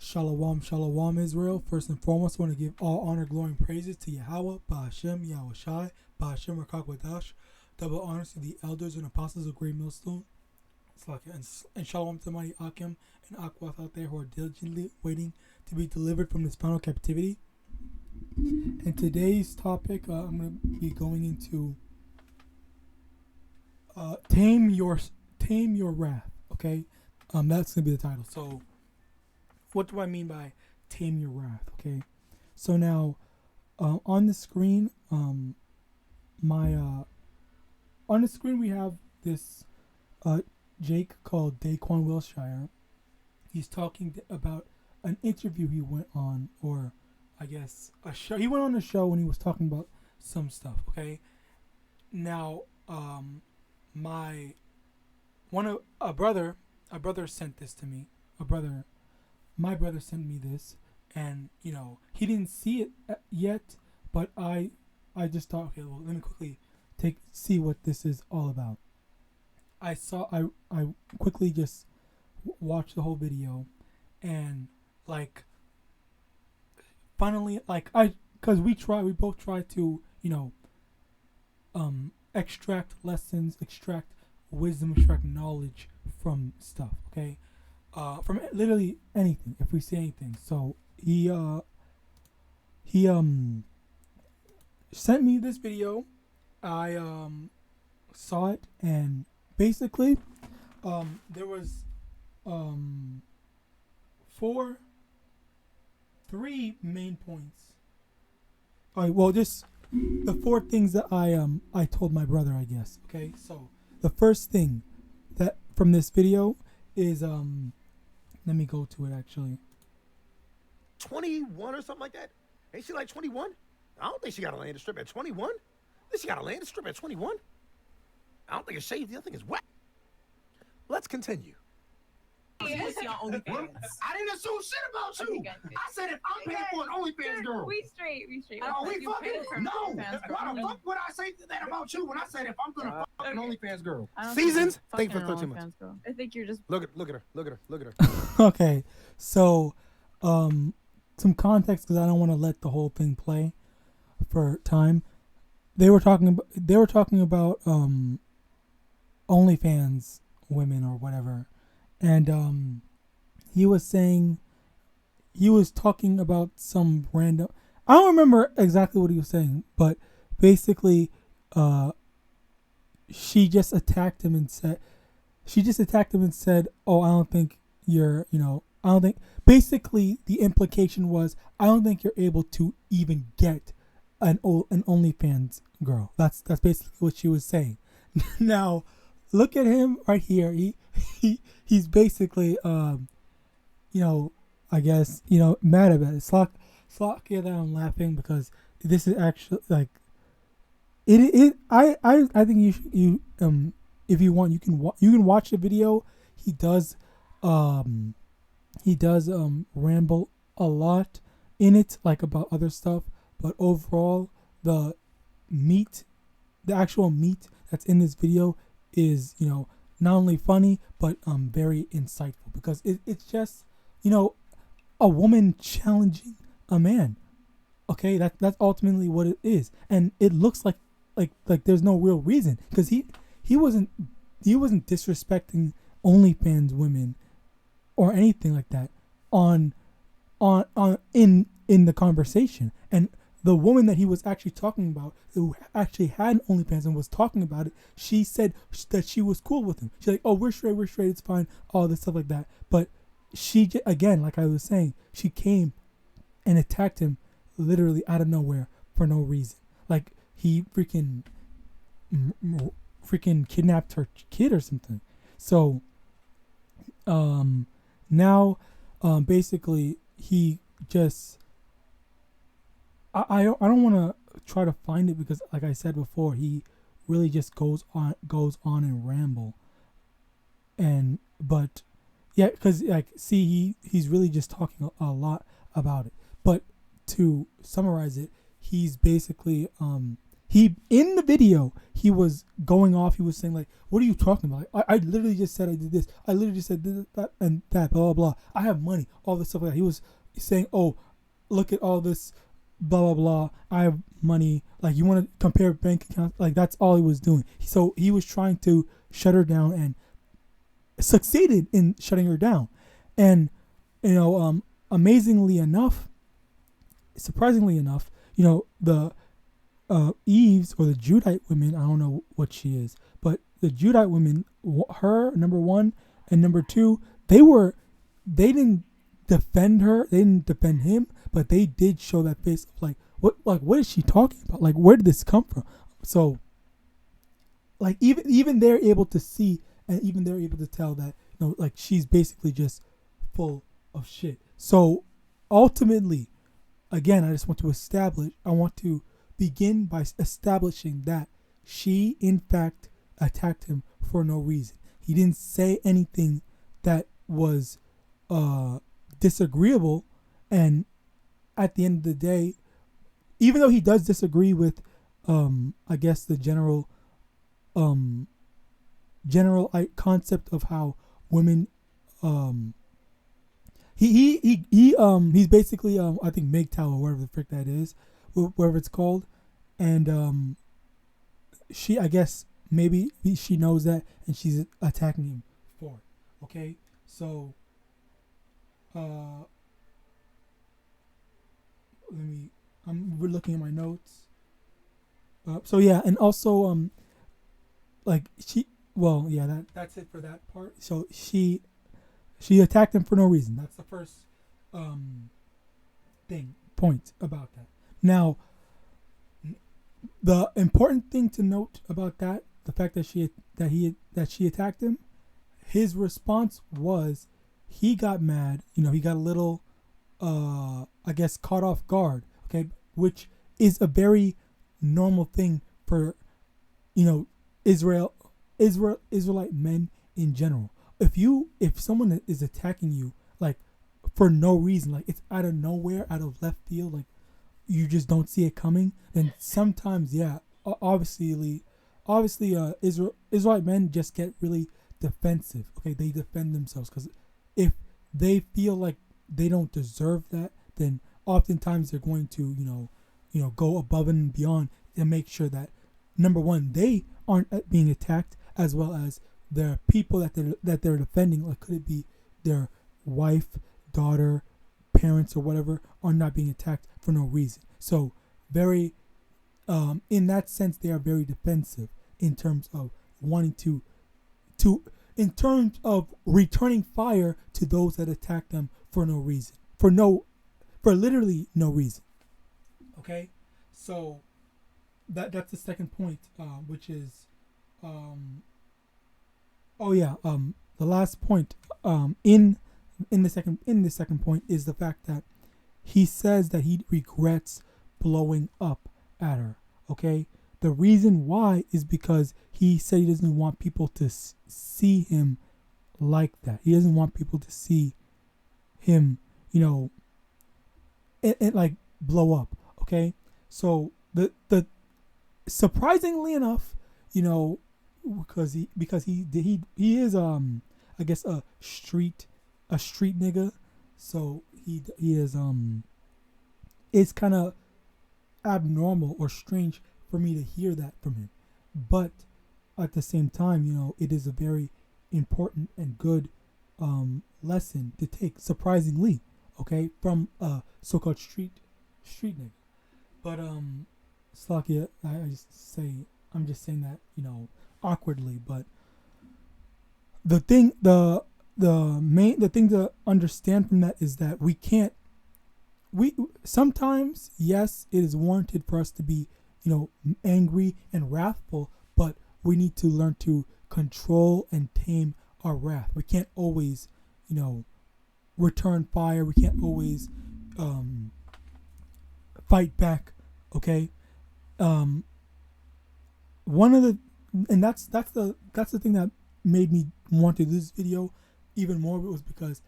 Shalom, shalom, Israel. First and foremost, I want to give all honor, glory, and praises to Yahawah, BaHashem, YAHAWASHI, BaHashem, wcguerkiejejkhkvukefhiuvgyjgukerihu. Double honors to the elders and apostles of Great Millstone. And shalom to the mighty Akim and Akwath out there who are diligently waiting to be delivered from this final captivity. And today's topic, I'm going to be going into Tame Your Wrath. Okay, that's going to be the title. So, what do I mean by tame your wrath? Okay, so now on the screen, on the screen we have this Jake called Daquan Wilshire. He's talking about an interview he went on, or I guess a show. He went on a show when he was talking about some stuff. Okay, now a brother sent this to me. My brother sent me this, and he didn't see it yet, but I just thought, okay, well, let me quickly see what this is all about. I quickly just watched the whole video, and finally, because we both try to extract lessons, extract wisdom, extract knowledge from stuff. Okay. From literally anything, if we see anything. So he sent me this video. I saw it, and basically there was three main points. All right, well, just the four things that I told my brother, I guess. Okay, so the first thing that from this video is let me go to it actually. 21 or something like that? Ain't she like 21? I don't think she got a landed strip at 21. She got a landed strip at 21. I don't think it's shady. I think it's wet. Let's continue. What's your OnlyFans? I didn't assume shit about you. Okay, I said if I'm paying for an OnlyFans girl. We straight. Oh, we fucking? No. Why the fuck would I say that about you when I said if I'm gonna fuck an OnlyFans girl? Seasons? Thank you for 13 months. I think you're just... Look at her. Okay, so some context, because I don't want to let the whole thing play for time. They were talking about OnlyFans women or whatever, and he was talking about some random. I don't remember exactly what he was saying, but basically, she just attacked him and said, "Oh, I don't think you're, I don't think." Basically, the implication was, I don't think you're able to even get an OnlyFans girl. That's basically what she was saying. Now, look at him right here. He's basically, I guess, mad about it. Slock here that I'm laughing because this is actually I think you if you want, you can watch the video. He does ramble a lot in it, about other stuff, but overall the actual meat that's in this video is not only funny but very insightful, because it's just a woman challenging a man. Okay, that's ultimately what it is, and it looks like there's no real reason, because he wasn't disrespecting OnlyFans women or anything like that in the conversation. And the woman that he was actually talking about, who actually had an OnlyFans and was talking about it, she said that she was cool with him. She's like, "Oh, we're straight, it's fine," all this stuff like that. But she, again, like I was saying, she came and attacked him literally out of nowhere for no reason. Like he freaking kidnapped her kid or something. So now basically he just I don't want to try to find it, because like I said before, he really just goes on and ramble, but yeah, because he's really just talking a lot about it. But to summarize it, he's basically he in the video he was going off. He was saying like, "What are you talking about? Like, I literally just said I did this. I literally just said this, that, and that. Blah blah blah. I have money. All this stuff like that." He was saying, "Oh, look at all this, blah blah blah. I have money. Like, you want to compare bank accounts? Like, that's all he was doing." So he was trying to shut her down and succeeded in shutting her down. And amazingly enough, surprisingly enough, the Eves, or the Judite women, I don't know what she is, but the Judite women, her, number one, and number two, they didn't defend her, they didn't defend him, but they did show that face of like, what is she talking about? Like, where did this come from? So, like, even they're able to see, and even they're able to tell that, like, she's basically just full of shit. So, ultimately, again, I want to begin by establishing that she, in fact, attacked him for no reason. He didn't say anything that was disagreeable, and at the end of the day, even though he does disagree with, I guess, the general concept of how women, he's basically, I think, MGTOW, or whatever the frick that is, whatever it's called, and she, I guess, maybe she knows that, and she's attacking him for it. Okay, so we're looking at my notes. So yeah, and also that's it for that part. So she attacked him for no reason. That's the first point about that. Now, the important thing to note about that, the fact that she attacked him, his response was, he got mad. He got a little, I guess, caught off guard. Okay, which is a very normal thing for, Israelite men in general. If someone is attacking you, like, for no reason, like, it's out of nowhere, out of left field, like, you just don't see it coming, then sometimes, yeah, obviously, Israelite men just get really defensive. Okay, they defend themselves, because if they feel like they don't deserve that, then oftentimes they're going to, go above and beyond and make sure that, number one, they aren't being attacked, as well as the people that they're defending. Like, could it be their wife, daughter, parents, or whatever, are not being attacked for no reason. So very, in that sense, they are very defensive in terms of wanting to in terms of returning fire to those that attack them for no reason, for literally no reason. Okay, so that's the second point, which is, the last point, in the second point, is the fact that he says that he regrets blowing up at her. Okay, the reason why is because he said he doesn't want people to see him like that. He doesn't want people to see him, and like blow up. Okay, so the surprisingly enough, because he is, I guess, a street nigga, so he is, it's kind of abnormal or strange for me to hear that from him, but at the same time, it is a very important and good lesson to take, surprisingly, okay, from a so-called street nigga. But Slakia, I'm just saying that, awkwardly, but the thing to understand from that is that we sometimes, yes, it is warranted for us to be, angry and wrathful, but we need to learn to control and tame our wrath. We can't always, return fire. We can't always fight back. Okay, one of the, and that's the thing that made me want to do this video even more, was because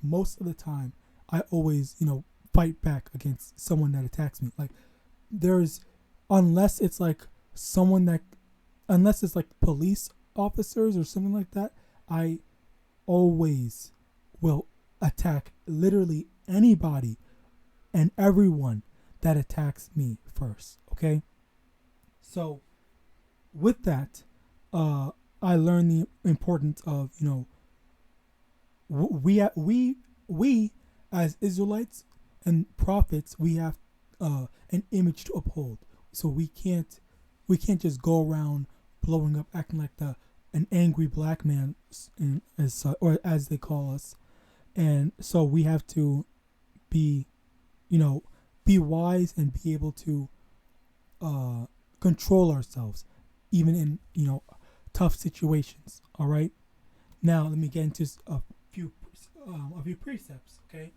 most of the time, I always, fight back against someone that attacks me. Like, there's unless it's like someone that unless it's like police officers or something like that, I always will attack literally anybody and everyone that attacks me first. Okay, so with that, I learned the importance of, you know, we as Israelites and prophets, we have an image to uphold. So we can't just go around blowing up, acting like an angry black man, or as they call us. And so we have to be, you know, be wise and be able to control ourselves, even in, you know, tough situations. All right. Now let me get into a few precepts. Okay.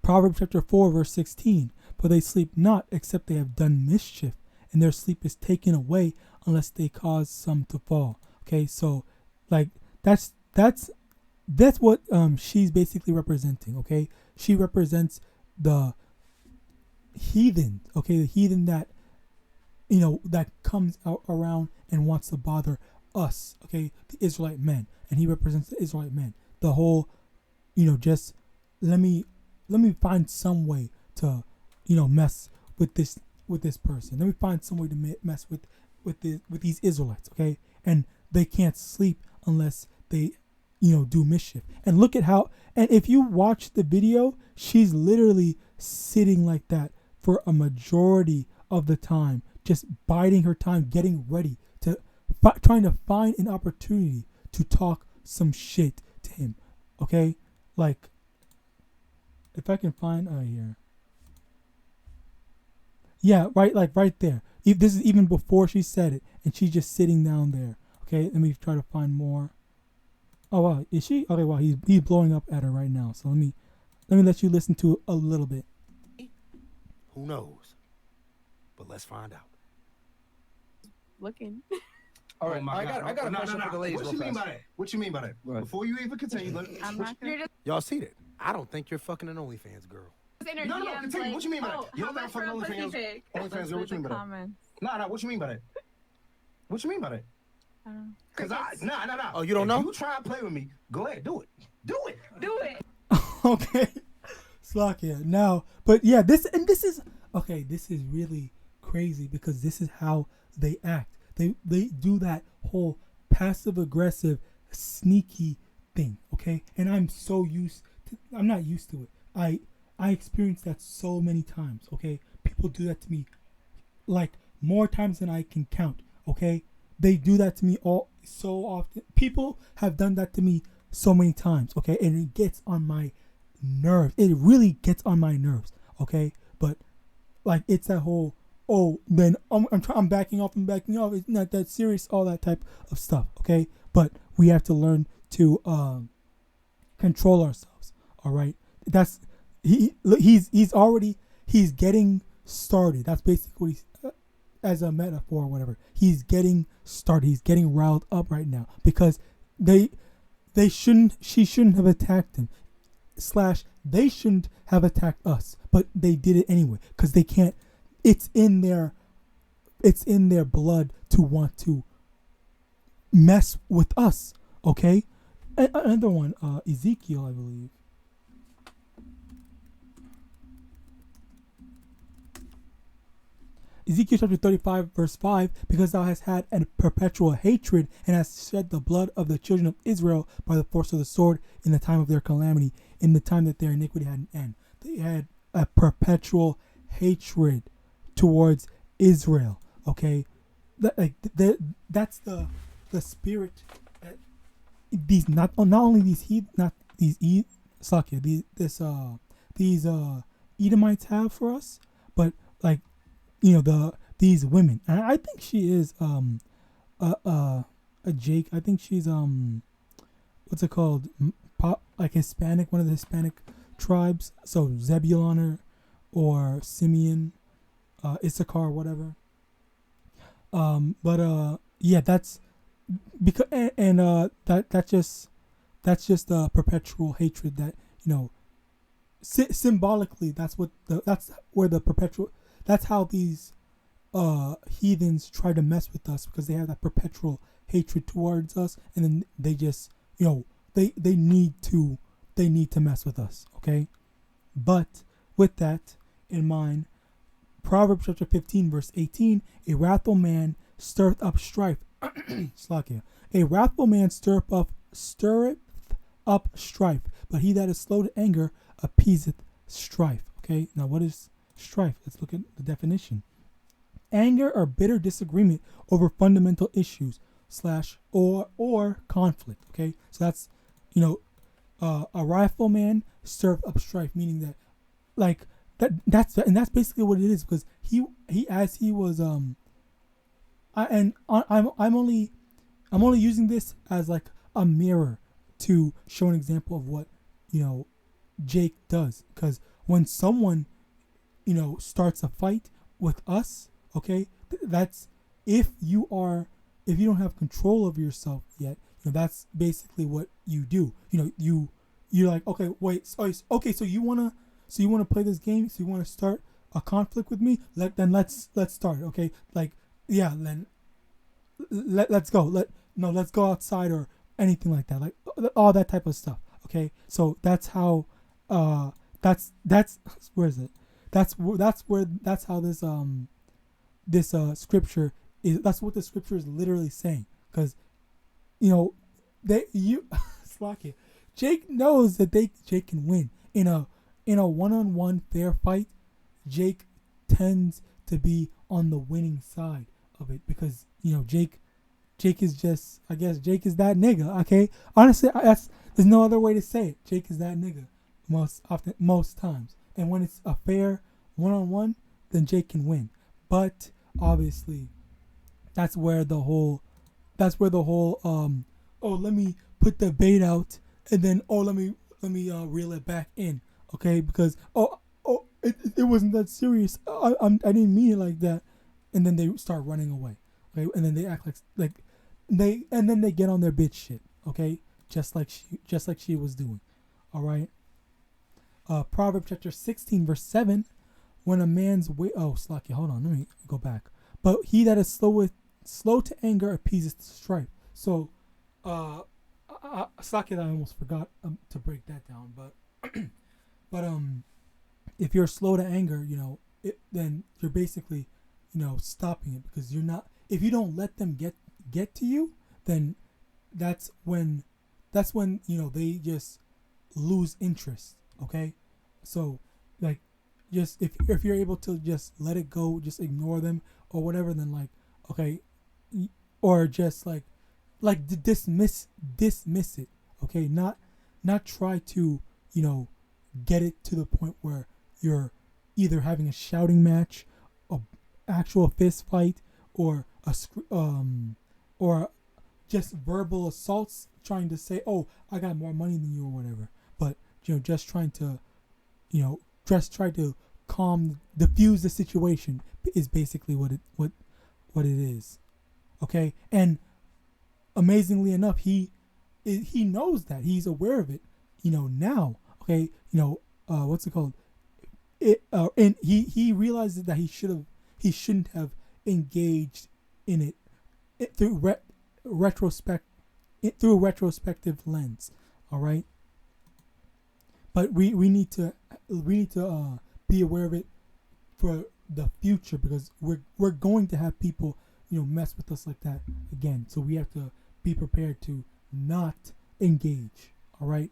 Proverbs chapter 4 verse 16. For they sleep not except they have done mischief, and their sleep is taken away unless they cause some to fall. Okay, so like that's what she's basically representing. Okay, she represents the heathen. Okay, the heathen that, you know, that comes out around and wants to bother us. Okay, the Israelite men, and he represents the Israelite men. The whole, you know, just let me find some way to, you know, mess with this person. Let me find some way to mess with these Israelites. Okay, and they can't sleep unless they, you know, do mischief. And look at how, and if you watch the video, she's literally sitting like that for a majority of the time, just biding her time, getting ready to trying to find an opportunity to talk some shit to him. Okay, like if I can find here. Yeah, right, like right there. This is even before she said it, and she's just sitting down there. Okay, let me try to find more. Oh wow, is she? Okay, wow, he's blowing up at her right now. So let me let you listen to a little bit. Who knows? But let's find out. Looking. All right, Oh I got a question for the ladies. What you mean by that? What you mean by that? Right. Before you even continue, I'm not gonna. y'all see that? I don't think you're fucking an OnlyFans girl. No, continue. What you mean by that? You don't think I'm fucking OnlyFans? OnlyFans girl, what you mean by that? Nah, what you mean by that? What you mean by that? Cause nah. Oh, you don't know? You try and play with me. Go ahead, do it. Do it. Okay, Slakia. Now, but yeah, this is okay. This is really crazy because this is how they act. They do that whole passive aggressive, sneaky thing. Okay, and I'm not used to it. I experienced that so many times. Okay, people do that to me, like more times than I can count. Okay, they do that to me all so often. People have done that to me so many times. Okay, and it gets on my nerves. It really gets on my nerves. Okay, but like it's that whole, oh, then I'm backing off. It's not that serious. All that type of stuff. Okay, but we have to learn to control ourselves. All right, that's he's getting started. That's basically what he's, as a metaphor or whatever. He's getting started. He's getting riled up right now because she shouldn't have attacked him. / they shouldn't have attacked us, but they did it anyway because they can't. It's in their blood to want to mess with us. Okay, another one, Ezekiel, I believe. Ezekiel chapter 35 verse 5, because thou hast had a perpetual hatred and hast shed the blood of the children of Israel by the force of the sword in the time of their calamity, in the time that their iniquity had an end. They had a perpetual hatred towards Israel. Okay, that's the spirit that these not only these Edomites have for us, but like, you know, these women. And I think she is a Jake. I think she's what's it called? Like Hispanic, one of the Hispanic tribes. So Zebulon or Simeon, Issachar, whatever. Yeah, that's because that's just a perpetual hatred that, you know, symbolically, that's how these heathens try to mess with us, because they have that perpetual hatred towards us, and then they just, they need to mess with us. Okay, but with that in mind, Proverbs chapter 15 verse 18: a wrathful man stirreth up strife. Slakia. A wrathful man stirreth up strife, but he that is slow to anger appeaseth strife. Okay, now what is strife? Let's look at the definition. Anger or bitter disagreement over fundamental issues / or conflict. Okay, so that's a wrathful man stirred up strife, meaning that that's basically what it is, because he was I'm only using this as like a mirror to show an example of what Jake does, because when someone starts a fight with us, okay, that's if you don't have control of yourself yet, that's basically what you do. You're like, okay, wait, okay, so you wanna play this game, so you wanna start a conflict with me? Let's start, okay? Like, yeah, then let's go. Let's go outside or anything like that, like all that type of stuff. Okay, so that's how that's where is it? That's how this scripture is. That's what the scripture is literally saying, because Slack it. Jake knows that Jake can win in a one-on-one fair fight. Jake tends to be on the winning side of it, because Jake is just, I guess Jake is that nigga. Okay, honestly, there's no other way to say it. Jake is that nigga most times, and when it's a fair one-on-one, then Jake can win. But obviously, that's where the whole let me put the bait out, and then let me reel it back in, okay, because it wasn't that serious, I didn't mean it like that, and then they start running away, okay, and then they act like they get on their bitch shit, okay, just like she was doing. All right. Proverbs chapter 16 verse 7: when a man's way, Slacky, hold on, let me go back. But he that is slow to anger appeases strife. So Slacky, I almost forgot to break that down, but if you're slow to anger, then you're basically stopping it, because you're not, if you don't let them get to you, then that's when they just lose interest. Okay, so like, just if you're able to just let it go, just ignore them or whatever, then like, okay, or just like dismiss it, okay, not try to get it to the point where you're either having a shouting match, a actual fist fight, or or just verbal assaults, trying to say, oh, I got more money than you or whatever. But just trying to try to diffuse the situation is basically what it is. Okay, and amazingly enough, he knows that, he's aware of it, now. Okay, what's it called? And he realizes that he shouldn't have engaged in it through through a retrospective lens. All right, but we need to be aware of it for the future, because we're going to have people mess with us like that again. So we have to be prepared to not engage. All right.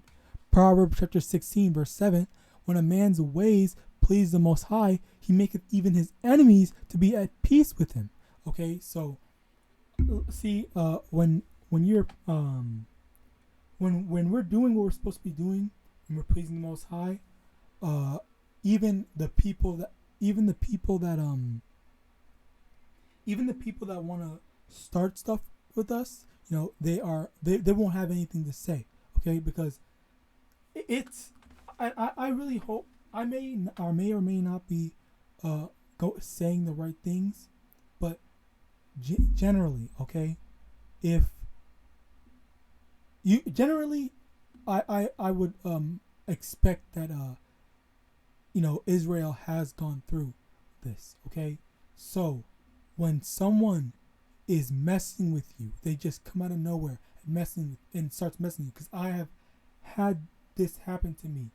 Proverbs chapter 16 verse 7: when a man's ways please the Most High, he maketh even his enemies to be at peace with him. Okay, so see, when you're when we're doing what we're supposed to be doing, and we're pleasing the Most High, even the people that want to start stuff with us, they won't have anything to say. Okay, because I really hope, I may or may not be saying the right things, but generally, okay, if you generally, I would expect that Israel has gone through this. Okay, so when someone is messing with you, they just come out of nowhere and starts messing with you. Because I have had this happen to me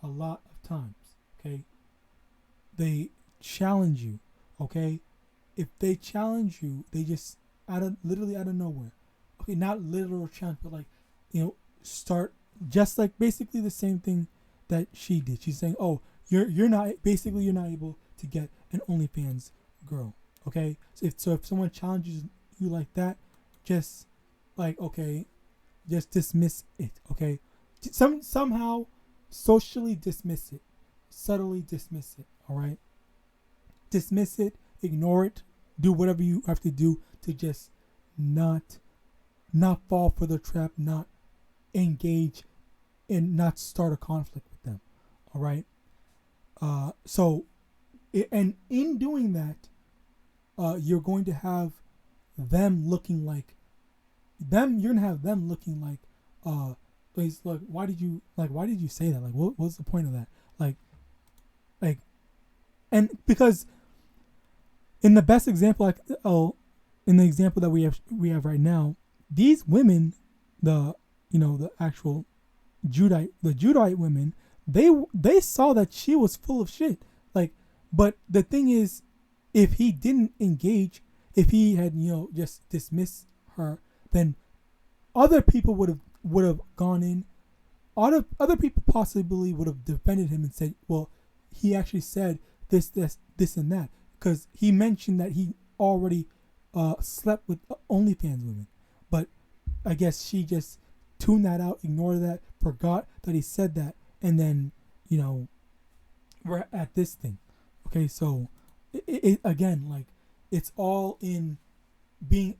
a lot of times. Okay, they challenge you. Okay, if they challenge you, they just literally out of nowhere. Okay, not literal challenge, but start just like basically the same thing that she did. She's saying, "Oh, you're not able to get an OnlyFans girl." Okay, so if someone challenges you like that, just just dismiss it. Okay, somehow socially dismiss it, subtly dismiss it. All right, dismiss it, ignore it, do whatever you have to do to just not fall for the trap, not engage, and not start a conflict with them. All right. And in doing that, you're going to have them looking like them. You're gonna have them looking like, why did you say that? Like, what's the point of that? And because in the best example, in the example that we have right now, these women, the actual Judite women, they saw that she was full of shit. But the thing is, if he didn't engage, if he had just dismissed her, then other people would have gone in. Other people possibly would have defended him and said, well, he actually said this and that, because he mentioned that he already slept with OnlyFans women. But I guess she just tuned that out, ignored that, forgot that he said that, and then we're at this thing. Okay, so it again, it's all in being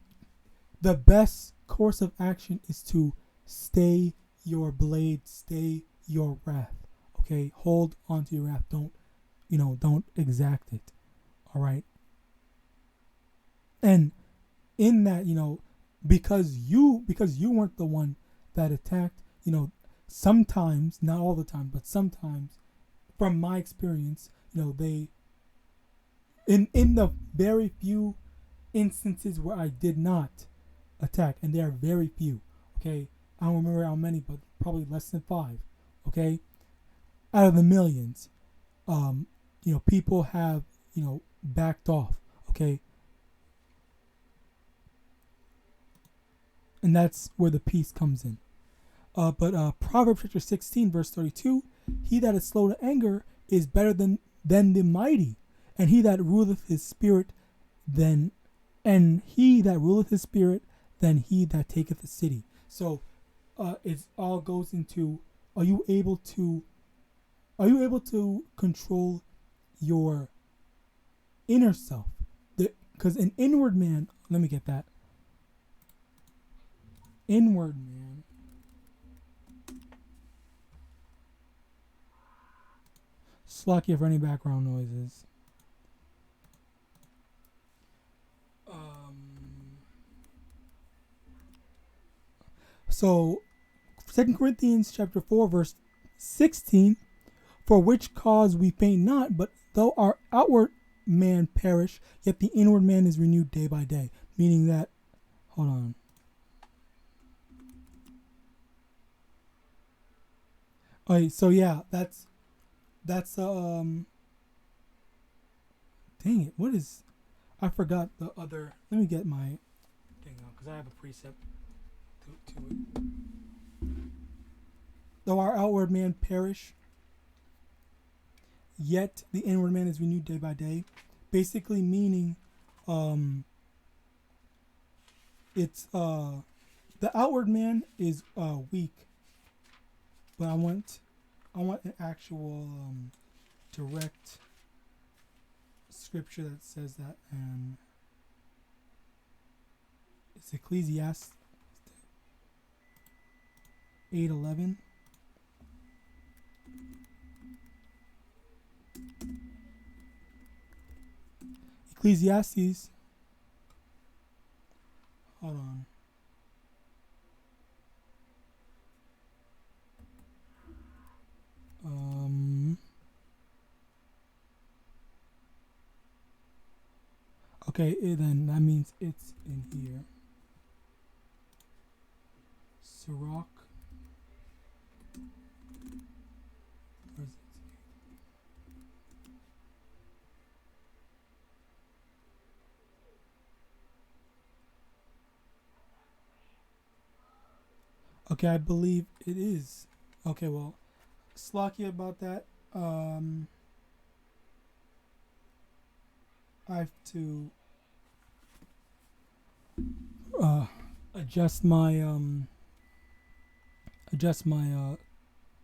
the best course of action is to stay your blade, stay your wrath. Okay, hold onto your wrath. Don't exact it. All right. And in that, because you weren't the one that attacked, sometimes, not all the time, but sometimes, from my experience, they, in the very few instances where I did not attack, and there are very few, okay, I don't remember how many, but probably less than 5, okay, out of the millions, people have, backed off, okay, and that's where the peace comes in. But Proverbs chapter 16, verse 32, he that is slow to anger is better than the mighty, and he that ruleth his spirit than he that taketh the city. So it all goes into, are you able to control your inner self? Because an inward man, let me get that. Inward man. Slack you for any background noises. So 2 Corinthians chapter 4 verse 16, for which cause we faint not, but though our outward man perish, yet the inward man is renewed day by day. Meaning that, hold on. Okay, so yeah, that's dang it, what is, I forgot the other, let me get my thing out, because I have a precept to it. Though our outward man perish, yet the inward man is renewed day by day. Basically meaning, it's the outward man is weak, but I want an actual direct scripture that says that, and it's Ecclesiastes 8:11. Ecclesiastes. Hold on. Okay, then that means it's in here. Sirach. Where's it? Okay, I believe it is. Okay, well, Slacky about that. I have to adjust my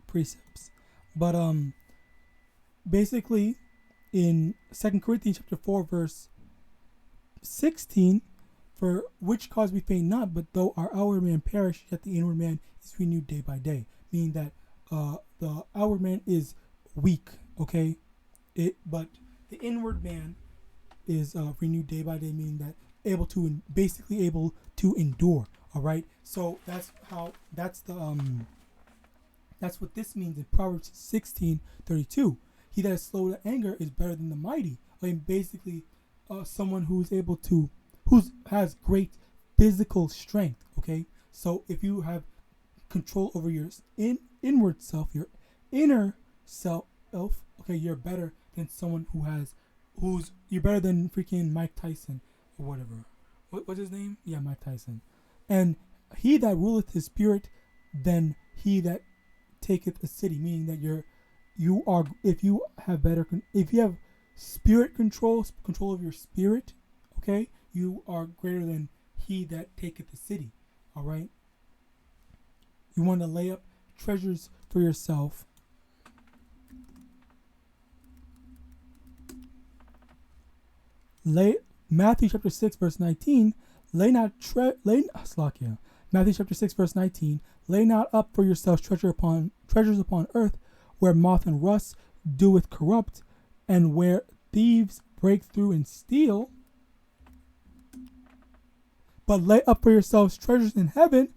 precepts, but basically in 2 Corinthians chapter 4 verse 16, for which cause we faint not, but though our outward man perish, yet the inward man is renewed day by day, meaning that the outward man is weak, okay, but the inward man is renewed day by day, meaning that basically able to endure. All right, so that's what this means in Proverbs 16:32. He that is slow to anger is better than the mighty. I mean, basically, someone who has great physical strength. Okay, so if you have control over your inward self, your inner self, okay, you're better than someone you're better than freaking Mike Tyson or whatever. What's his name? Yeah, Mike Tyson. And he that ruleth his spirit, then he that taketh a city, meaning that if you have spirit control of your spirit, okay, you are greater than he that taketh the city. All right. You want to lay up treasures for yourself. Matthew chapter 6 verse 19. Matthew chapter 6 verse 19. Lay not up for yourselves treasures upon earth, where moth and rust doeth corrupt, and where thieves break through and steal. But lay up for yourselves treasures in heaven,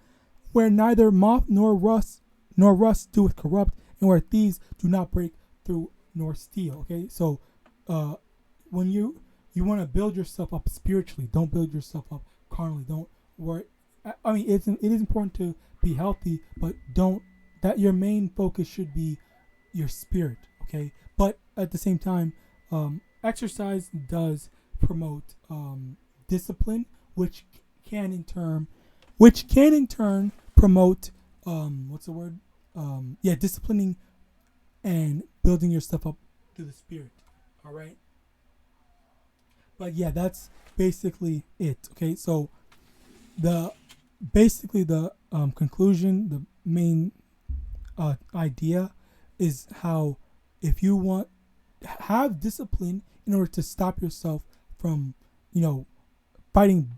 where neither moth nor rust doeth corrupt, and where thieves do not break through nor steal. Okay, so when you want to build yourself up spiritually, don't build yourself up carnally. Don't worry. I mean, it is important to be healthy, but that your main focus should be your spirit. Okay, but at the same time, exercise does promote discipline, which can in turn promote disciplining and building yourself up through the spirit. All right. But yeah, that's basically it. Okay, so the conclusion, the main idea is how if you have discipline in order to stop yourself from, fighting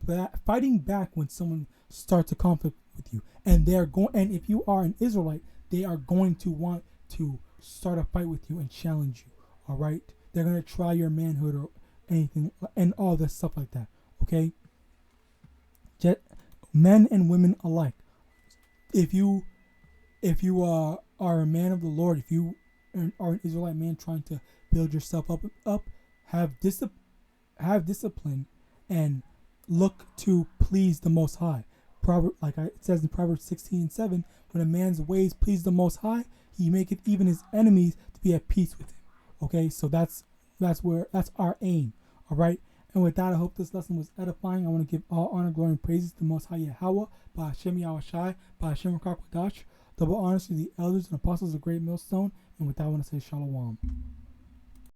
back when someone starts a conflict with you, and if you are an Israelite, they are going to want to start a fight with you and challenge you. All right, they're going to try your manhood or anything and all this stuff like that. Okay, men and women alike. If you are a man of the Lord, if you are an Israelite man trying to build yourself up, have discipline and look to please the Most High. It says in Proverbs 16:7, when a man's ways please the Most High, he maketh even his enemies to be at peace with him. Okay, so that's our aim. All right, and with that, I hope this lesson was edifying. I want to give all honor, glory, and praises to the Most High YAHAWAH, by Hashem YAHAWASHI, by Hashem YAHAWAH. Double honors to the elders and apostles of Great Millstone. And with that, I want to say Shalom.